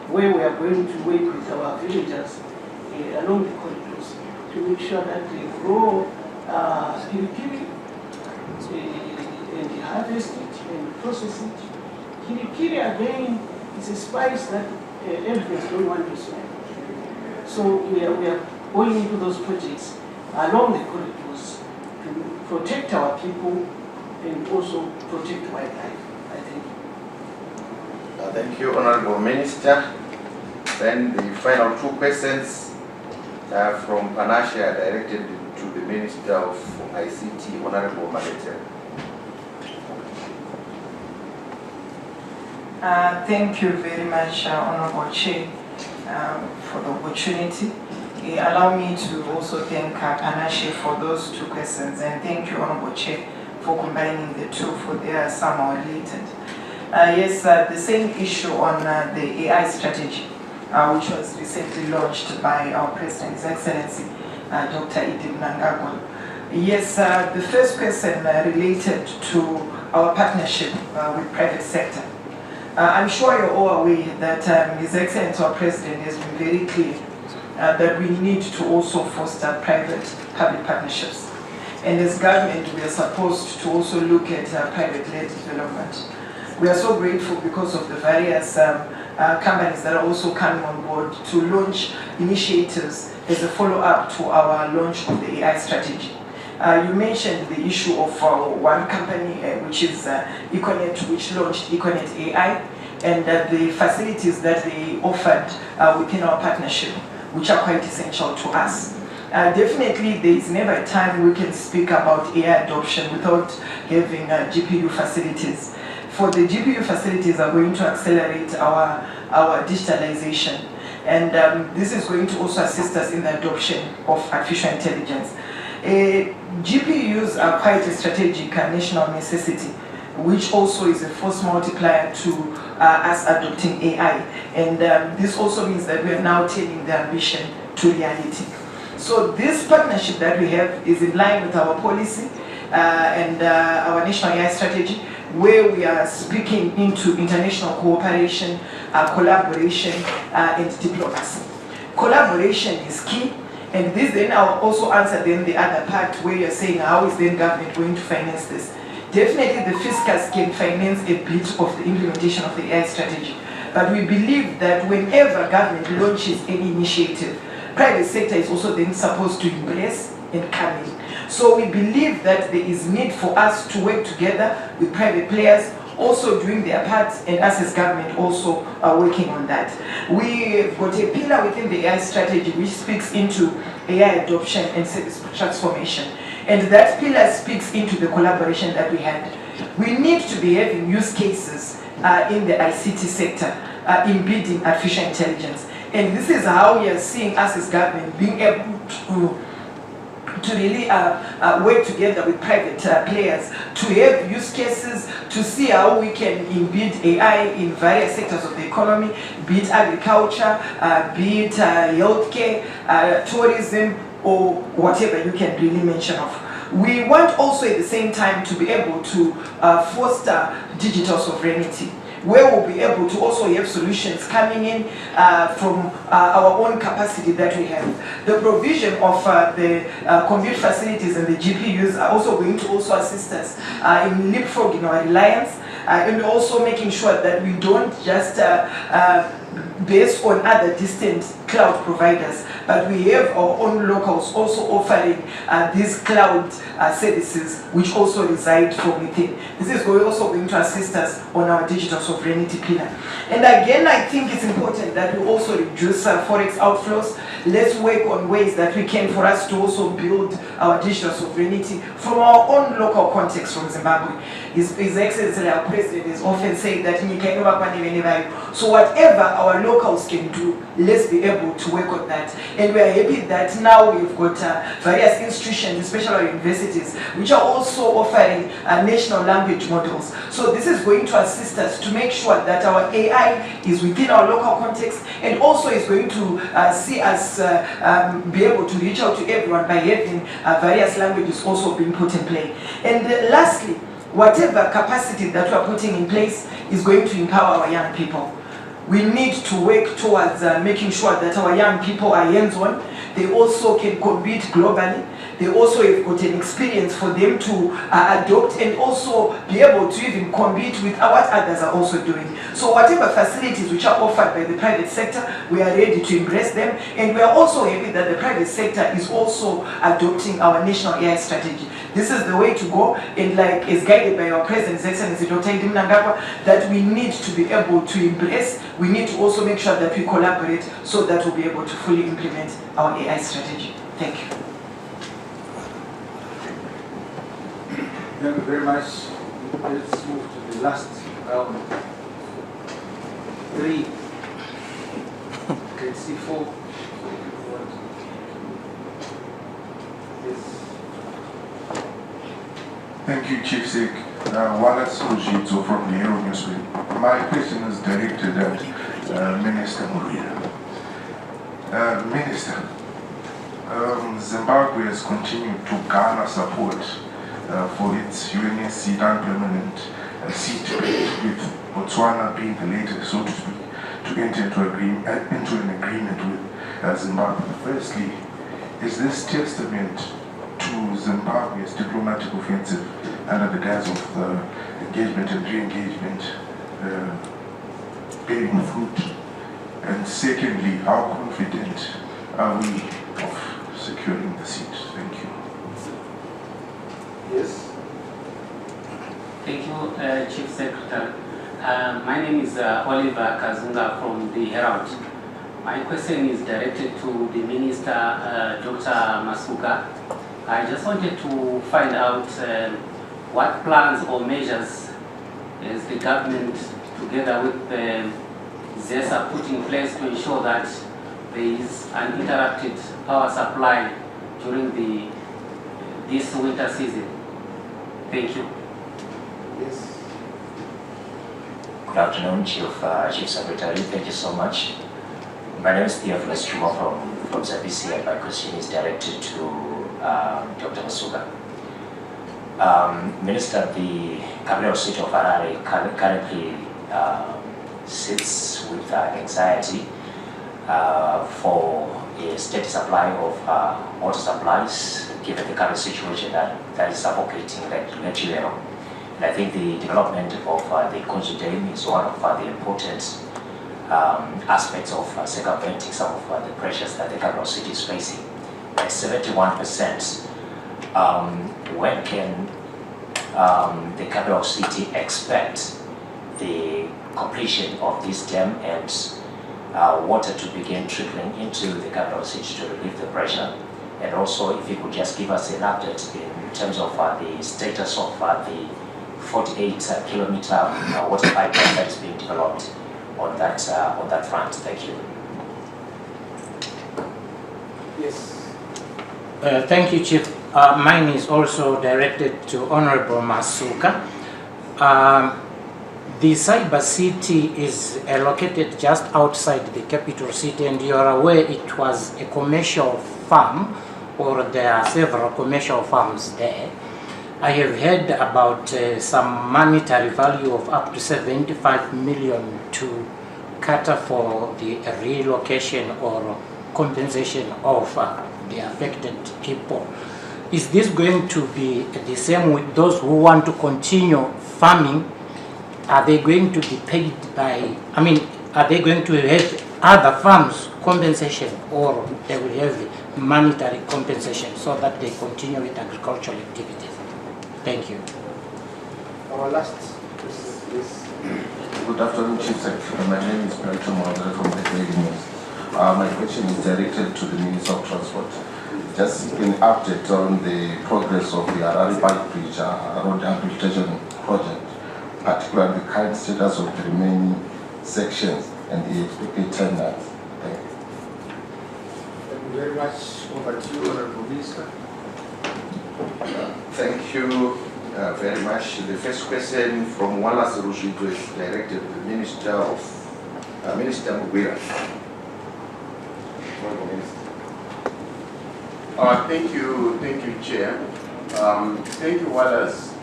where we are going to work with our villagers along the corridors to make sure that they grow kirikiri and harvest it and process it. Kirikiri again is a spice that elephants don't want to smell. So we are going into those projects along the corridors to protect our people and also protect wildlife, I think. Thank you, Honorable Minister. Then the final two questions from Panashe are directed to the Minister of ICT, Honorable Malete. Thank you very much, Honorable Chair, for the opportunity. Allow me to also thank Panashe for those two questions, and thank you, Honorable Chair, for combining the two, for they are somehow related. Yes, the same issue on the AI strategy, which was recently launched by our President, His Excellency, Dr. Edith Mnangagwa. Yes, the first question related to our partnership with private sector. I'm sure you're all aware that His Excellency, our President, has been very clear that we need to also foster private-public partnerships. And as government, we are supposed to also look at private-led development. We are so grateful because of the various companies that are also coming on board to launch initiatives as a follow-up to our launch of the AI strategy. You mentioned the issue of one company, which is Econet, which launched Econet AI, and the facilities that they offered within our partnership, which are quite essential to us. Definitely, there is never a time we can speak about AI adoption without having GPU facilities. For the GPU facilities are going to accelerate our digitalization, and this is going to also assist us in the adoption of artificial intelligence. GPUs are quite a strategic national necessity, which also is a force multiplier to us adopting AI. And this also means that we are now turning the ambition to reality. So this partnership that we have is in line with our policy and our national AI strategy, where we are speaking into international cooperation, collaboration, and diplomacy. Collaboration is key. And this then I'll also answer then the other part where you're saying how is then government going to finance this. Definitely the fiscus can finance a bit of the implementation of the AI strategy. But we believe that whenever government launches any initiative, private sector is also then supposed to embrace and come in. So we believe that there is need for us to work together with private players, also doing their parts, and us as government also are working on that. We've got a pillar within the AI strategy which speaks into AI adoption and service transformation. And that pillar speaks into the collaboration that we had. We need to be having use cases in the ICT sector, embedding artificial intelligence. And this is how we are seeing us as government being able to really work together with private players to have use cases, to see how we can embed AI in various sectors of the economy, be it agriculture, be it healthcare, tourism, or whatever you can really mention of. We want also at the same time to be able to foster digital sovereignty, where we'll be able to also have solutions coming in from our own capacity that we have. The provision of the compute facilities and the GPUs are also going to also assist us in leapfrogging our reliance, and also making sure that we don't just based on other distant cloud providers, but we have our own locals also offering these cloud services which also reside from within. This is also going to assist us on our digital sovereignty pillar. And again, I think it's important that we also reduce forex outflows. let's work on ways that we can for us to also build our digital sovereignty from our own local context from Zimbabwe. His Excellency, our President, is often saying that so whatever our locals can do, let's be able to work on that. And we are happy that now we've got various institutions, especially our universities, which are also offering national language models. So this is going to assist us to make sure that our AI is within our local context, and also is going to see us be able to reach out to everyone by having various languages also being put in play. And lastly, whatever capacity that we are putting in place is going to empower our young people. We need to work towards making sure that our young people are hands-on. They also can compete globally. They also have got an experience for them to adopt and also be able to even compete with what others are also doing. So whatever facilities which are offered by the private sector, we are ready to embrace them. And we are also happy that the private sector is also adopting our national AI strategy. This is the way to go, and like is guided by our President, His Excellency Dr. Indi Mnangagwa, that we need to be able to embrace. We need to also make sure that we collaborate so that we'll be able to fully implement our AI strategy. Thank you. Thank you very much. Let's move to the last round. 3. Let's see 4. Yes. Thank you, Chief Sec. Wallace Ojito from the Hero Newsweek. My question is directed at Minister Murira. Minister, Zimbabwe has continued to garner support for its UNSC non-permanent seat, with Botswana being the latest, so to speak, to enter into an agreement with Zimbabwe. Firstly, is this testament to Zimbabwe's diplomatic offensive under the guise of engagement and re-engagement bearing fruit? And secondly, how confident are we of securing the seat? Thank you. Yes. Thank you, Chief Secretary. My name is Oliver Kazunga from the Herald. My question is directed to the Minister, Dr. Masuka. I just wanted to find out what plans or measures is the government, together with ZESA, put in place to ensure that there is uninterrupted power supply during this winter season. Thank you. Yes. Good afternoon, Chief Secretary. Thank you so much. My name is Theophilus Chuma from ZBC, and my question is directed to Dr. Masuka. Minister, the capital city of Harare currently sits with anxiety for a steady supply of water supplies, given the current situation that is suffocating Lake Chilero. And I think the development of the Konzo Dam is one of the important aspects of circumventing some of the pressures that the capital city is facing. At 71%, when can the capital city expect the completion of this dam and water to begin trickling into the capital city to relieve the pressure? And also, if you could just give us an update in terms of the status of the 48-kilometer water pipeline that is being developed on that front. Thank you. Yes. Thank you, Chief. Mine is also directed to Honorable Masuka. The cyber city is located just outside the capital city, and you are aware it was a commercial farm, or there are several commercial farms there. I have heard about some monetary value of up to 75 million to cater for the relocation or compensation of the affected people. Is this going to be the same with those who want to continue farming? Are they going to be paid by, are they going to have other farms compensation, or they will have monetary compensation so that they continue with agricultural activities? Thank you. Our last question is. Good afternoon, Chief Secretary. My name is Perito Mwagara from the Daily News. My question is directed to the Minister of Transport. Just seeking an update on the progress of the Harare Bike Bridge road rehabilitation project, particularly the current status of the remaining sections and the expected timelines. Thank you. Thank you very much. Over to you, Honorable Minister. Thank you very much. The first question from Wallace Rushito is directed to the Minister of Minister Mugwira. Thank you, Chair. Thank you, Wallace.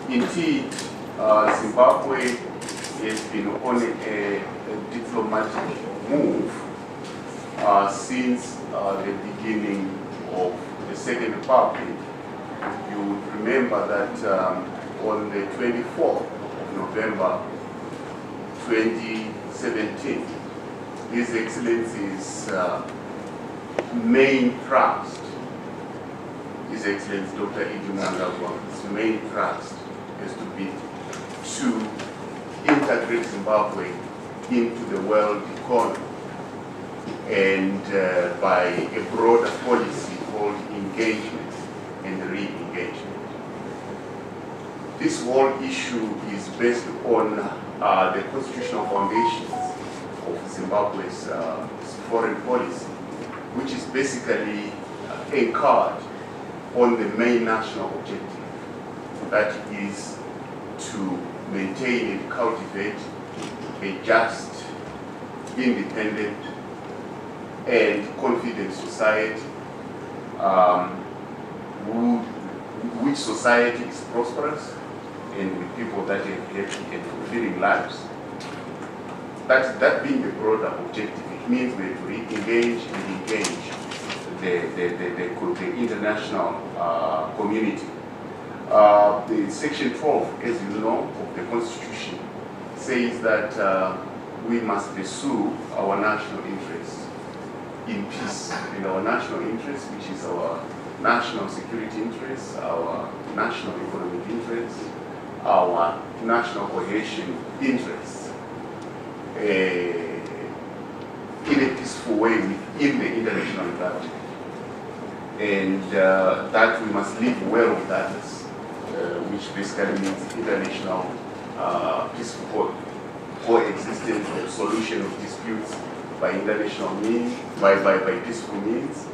Indeed, Zimbabwe has been on a diplomatic move since the beginning of the Second Republic. You would remember that on the 24th of November 2017, His Excellency's main thrust, His Excellency Dr. Idi Mnangagwa's main thrust is to be to integrate Zimbabwe into the world economy, and by a broader policy called engagement and re-engagement. This whole issue is based on the constitutional foundations of Zimbabwe's foreign policy, which is basically anchored on the main national objective, that is to maintain and cultivate a just, independent, and confident society, which society is prosperous and with people that have happy and fulfilling lives. That being the broader objective, it means we have to re-engage and engage the international community. The Section 12, as you know, of the Constitution says that we must pursue our national interests in peace, and our national interest, which is our national security interests, our national economic interests, our national cohesion interests, in a peaceful way within the international environment. And that we must live well with others, which basically means international peaceful coexistence or solution of disputes by international means, by peaceful means,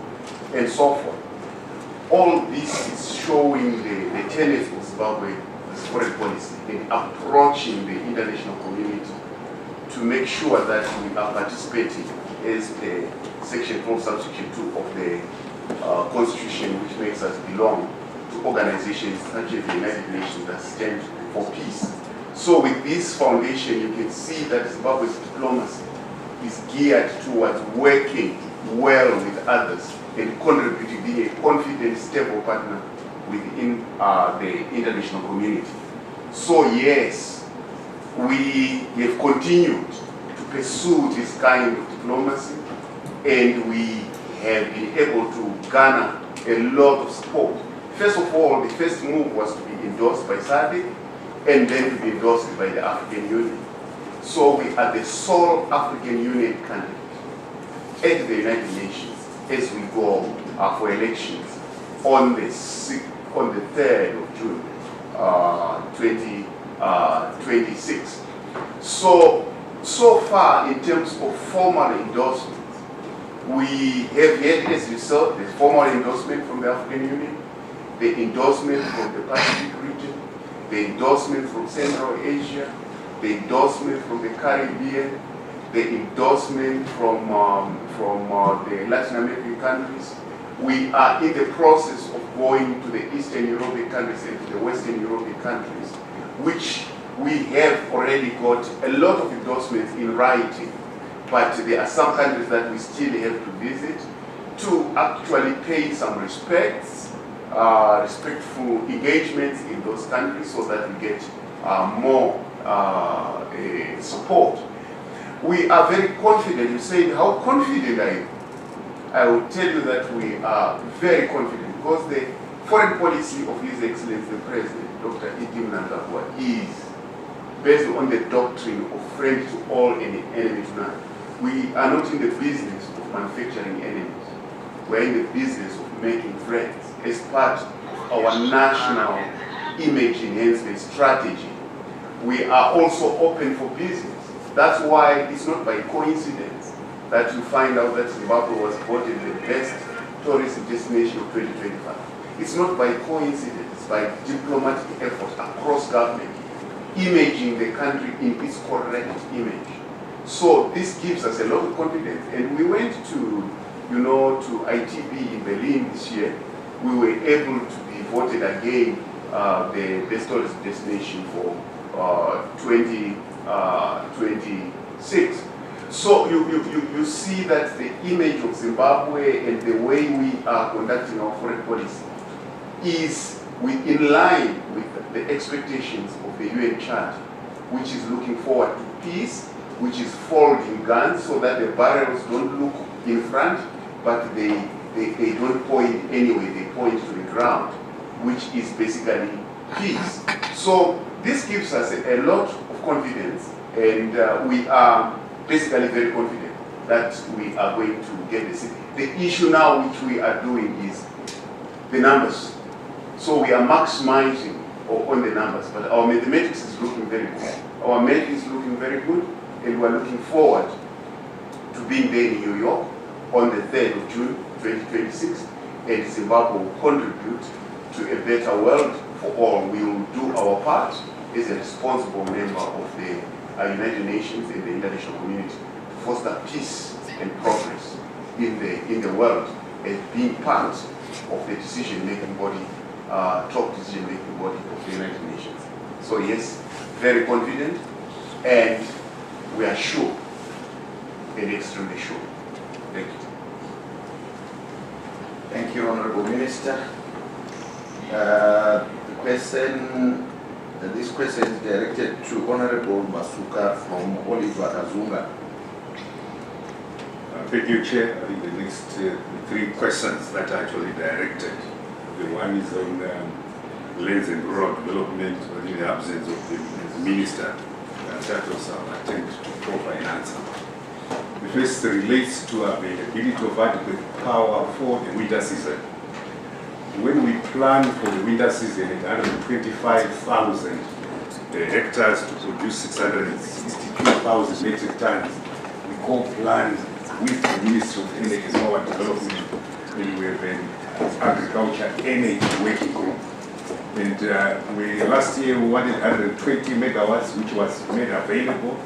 and so forth. All this is showing the tenets of Zimbabwe's foreign policy and approaching the international community to make sure that we are participating as per Section 12, Subsection 2 of the Constitution, which makes us belong to organizations such as the United Nations that stand for peace. So with this foundation, you can see that Zimbabwe's diplomacy is geared towards working well with others and contributing, being a confident, stable partner within the international community. So yes, we have continued to pursue this kind of diplomacy, and we have been able to garner a lot of support. First of all, the first move was to be endorsed by SADC and then to be endorsed by the African Union. So we are the sole African Union candidate at the United Nations as we go for elections on the 3rd of June 2026. So far, in terms of formal endorsement, we have had, as you saw, the formal endorsement from the African Union, the endorsement from the Pacific region, the endorsement from Central Asia, the endorsement from the Caribbean, the endorsement from the Latin American countries. We are in the process of going to the Eastern European countries and to the Western European countries, which we have already got a lot of endorsements in writing, but there are some countries that we still have to visit to actually pay some respects, respectful engagements in those countries so that we get more support. We are very confident. You say, how confident are you? I will tell you that we are very confident because the foreign policy of His Excellency the President, Dr. Idi Mnangagwa, is based on the doctrine of friend to all and enemy to none, We are not in the business of manufacturing enemies. We're in the business of making friends as part of our national image enhancement strategy. We are also open for business. That's why it's not by coincidence that you find out that Zimbabwe was voted the best tourist destination of 2025. It's not by coincidence, it's by diplomatic effort across government, imaging the country in its correct image. So this gives us a lot of confidence. And we went to, to ITB in Berlin this year. We were able to be voted again the best tourist destination for 2026. So you see that the image of Zimbabwe and the way we are conducting our foreign policy is in line with the expectations of the UN Charter, which is looking forward to peace, which is folding guns so that the barrels don't look in front, but they don't point anyway, they point to the ground, which is basically peace. So this gives us a lot of confidence, and we are basically very confident that we are going to get the city. The issue now which we are doing is the numbers. So we are maximizing on the numbers, but our mathematics is looking very good. Our math is looking very good, and we are looking forward to being there in New York on the 3rd of June 2026, and Zimbabwe will contribute to a better world for all. We will do our part as a responsible member of the United Nations and the international community to foster peace and progress in the world, as being part of the decision-making body, top decision-making body of the United Nations. So yes, very confident, and we are sure, and extremely sure. Thank you. Thank you, Honorable Minister. This question is directed to Honorable Masuka from Oliver Kazunga. Thank you, Chair. I think the next three questions that are actually directed. The one is on lands and rural development, but in the absence of the Minister, that also attempt to provide an answer. The first relates to availability of adequate power for the winter season. When we plan for the winter season at 125,000 hectares to produce 662,000 metric tons, we co-planned with the Ministry of Energy and Power Development, and we have an agriculture energy working group. And last year we wanted 120 megawatts, which was made available.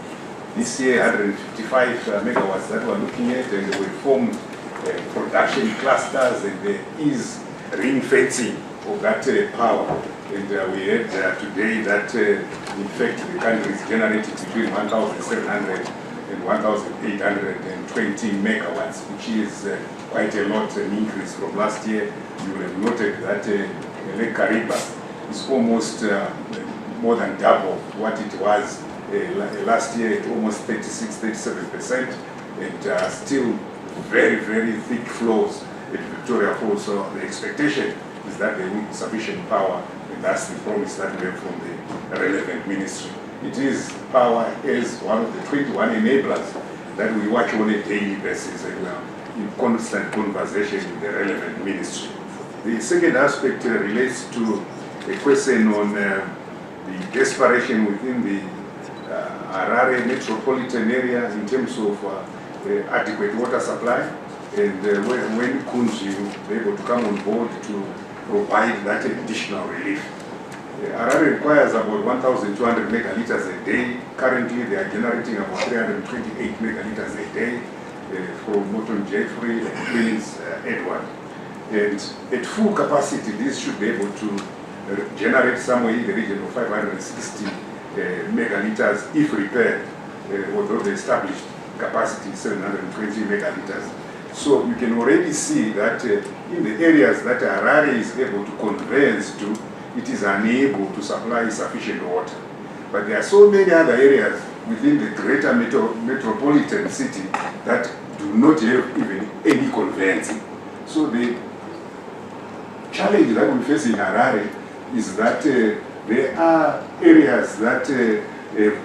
This year 155 megawatts that we're looking at, and we formed production clusters, and there is ring-fencing of that power. And we heard today that in fact the country is generating between 1,700 and 1,820 megawatts, which is quite a lot, an increase from last year. You will have noted that Lake Kariba is almost more than double what it was last year, at almost 36–37%, and still very, very thick flows at Victoria Falls. So the expectation is that there will be sufficient power, and that's the promise that we have from the relevant ministry. It is power as one of the 21 enablers that we watch on a daily basis, and we are in constant conversation with the relevant ministry. The second aspect relates to a question on the desperation within the Harare metropolitan area in terms of adequate water supply, and when Kunji will be able to come on board to provide that additional relief. Harare requires about 1,200 megaliters a day. Currently they are generating about 328 megaliters a day from Morton Jeffrey and Prince Edward. And at full capacity, this should be able to generate somewhere in the region of 560 megaliters if repaired, although the established capacity is 720 megaliters. So you can already see that in the areas that Harare is able to converge to, it is unable to supply sufficient water. But there are so many other areas within the greater metropolitan city that do not have even any conveyancing. So the challenge that we face in Harare is that there are areas that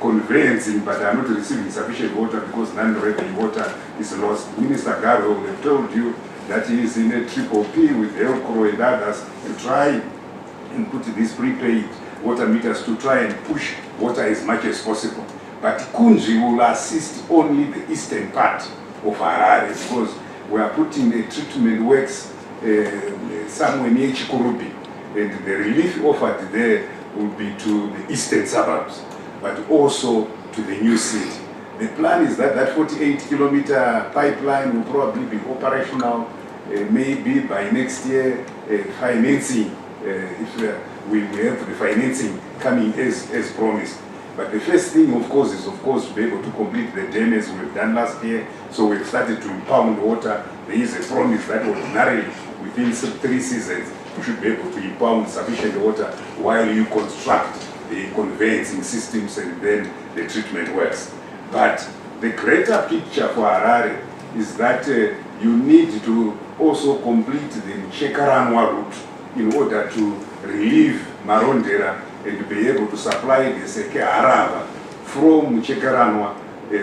conveyancing, but are not receiving sufficient water because non-revenue water is lost. Minister Garvey will have told you that he is in a triple P with Elcro and others to try and put these prepaid water meters to try and push water as much as possible. But Kunji will assist only the eastern part of Harare because we are putting the treatment works somewhere near Chikurubi, and the relief offered there will be to the eastern suburbs, but also to the new city. The plan is that that 48-kilometer pipeline will probably be operational maybe by next year, financing, if we have the financing coming as promised. But the first thing, of course, is to be able to complete the dam as we've done last year. So we've started to impound water. There is a promise that ordinarily within 3 seasons, you should be able to impound sufficient water while you construct the conveyancing systems and then the treatment works. But the greater picture for Harare is that you need to also complete the Chekaranwa route in order to relieve Marondera and to be able to supply the Seke Arava from Chekaranwa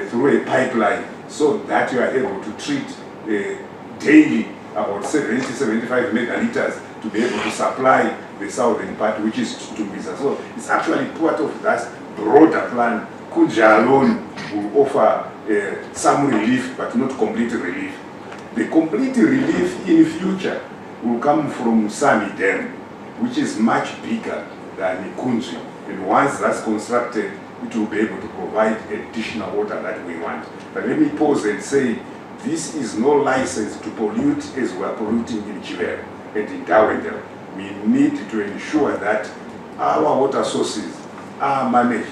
through a pipeline so that you are able to treat daily about 70-75 megaliters to be able to supply the southern part, which is Tumbisa. So it's actually part of that broader plan. Kunja alone will offer some relief, but not complete relief. The complete relief in future will come from Sami Dam, which is much bigger than Kunji. And once that's constructed, it will be able to provide additional water that we want. But let me pause and say, this is no license to pollute as we are polluting in Chile and in Dawendel. We need to ensure that our water sources are managed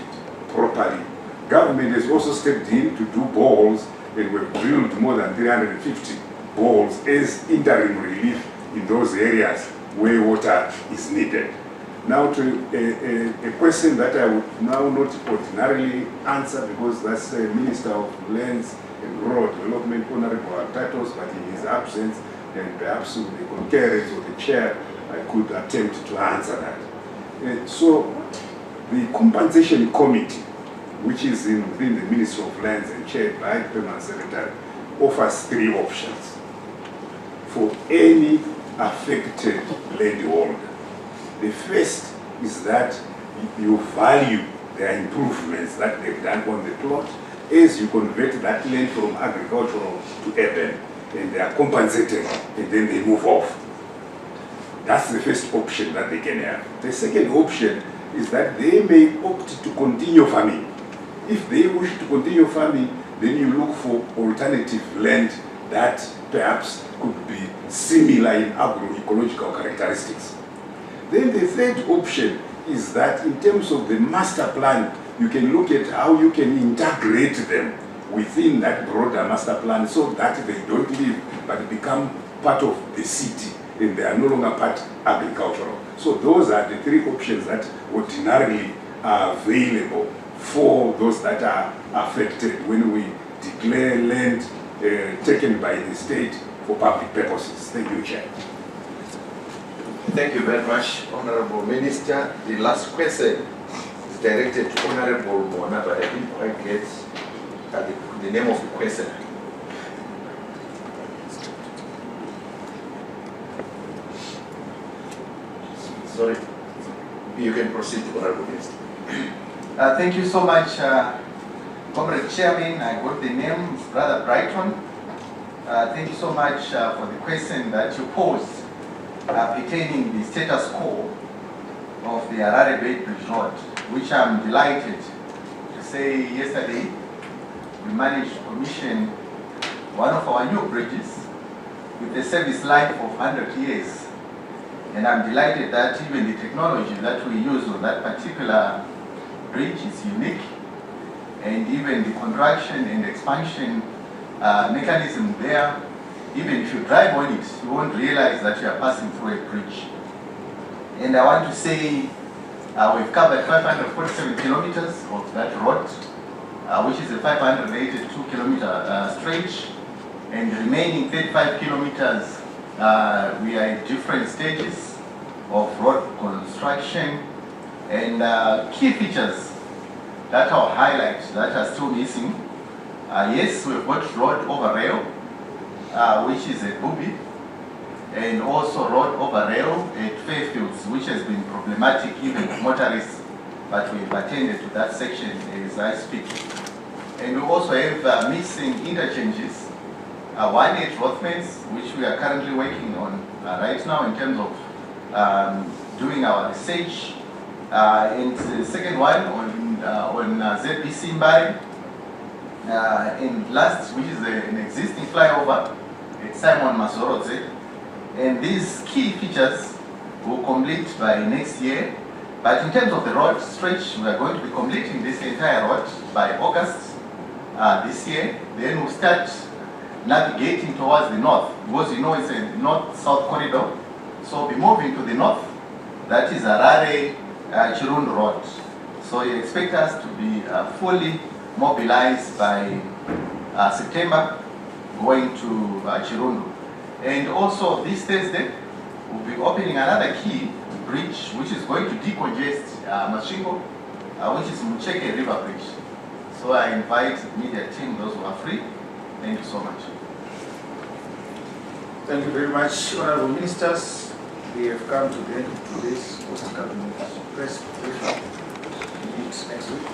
properly. Government has also stepped in to do boreholes, and we've drilled more than 350 boreholes as interim relief in those areas where water is needed. Now to a question that I would now not ordinarily answer because that's the Minister of Lands and Rural Development, Honorable Altatos, but in his absence and perhaps with the concurrence of the chair, I could attempt to answer that. So the compensation committee, which is within the Ministry of Lands and chaired by the Permanent Secretary, offers 3 options for any affected landholder. The first is that you value the improvements that they've done on the plot as you convert that land from agricultural to urban, and they are compensated and then they move off. That's the first option that they can have. The second option is that they may opt to continue farming. If they wish to continue farming, then you look for alternative land that perhaps could be similar in agroecological characteristics. Then the third option is that in terms of the master plan, you can look at how you can integrate them within that broader master plan so that they don't live but become part of the city and they are no longer part agricultural. So those are the 3 options that ordinarily are available for those that are affected when we declare land taken by the state for public purposes. Thank you, Chair. Thank you very much, Honorable Minister. The last question is directed to Honorable Mona, but I didn't quite get the name of the question. Sorry. You can proceed, Honorable Minister. Thank you so much, Comrade Chairman. I got the name, Brother Brighton. Thank you so much for the question that you posed pertaining the status quo of the Harare Bay Bridge Road, which I'm delighted to say yesterday we managed to commission one of our new bridges with a service life of 100 years. And I'm delighted that even the technology that we use on that particular bridge is unique, and even the contraction and expansion mechanism there, even if you drive on it, you won't realize that you are passing through a bridge. And I want to say we've covered 547 kilometers of that road, which is a 582 kilometer stretch, and the remaining 35 kilometers we are in different stages of road construction. And key features that I'll highlight that are still missing. Yes, we've got road over rail, which is at Bubi, and also road over rail at Fairfields, which has been problematic even for motorists, but we've attended to that section as I speak. And we also have missing interchanges, one at Rothmans, which we are currently working on right now in terms of doing our research. And the second one on ZBC Mbari, and last, which is an existing flyover at Simon Masorodze. And these key features will complete by next year. But in terms of the road stretch, we are going to be completing this entire road by August this year. Then we'll start navigating towards the north, because you know it's a north-south corridor. So we'll be moving to the north. That is Harare Chirundu Road. So you expect us to be fully mobilized by September, going to Chirundu. And also this Thursday, we'll be opening another key bridge, which is going to decongest Mashingo, which is Mucheke River Bridge. So I invite the media team, those who are free. Thank you so much. Thank you very much, Honorable Ministers. We have come to the end of today's post-cabinet press briefing. Meet next week.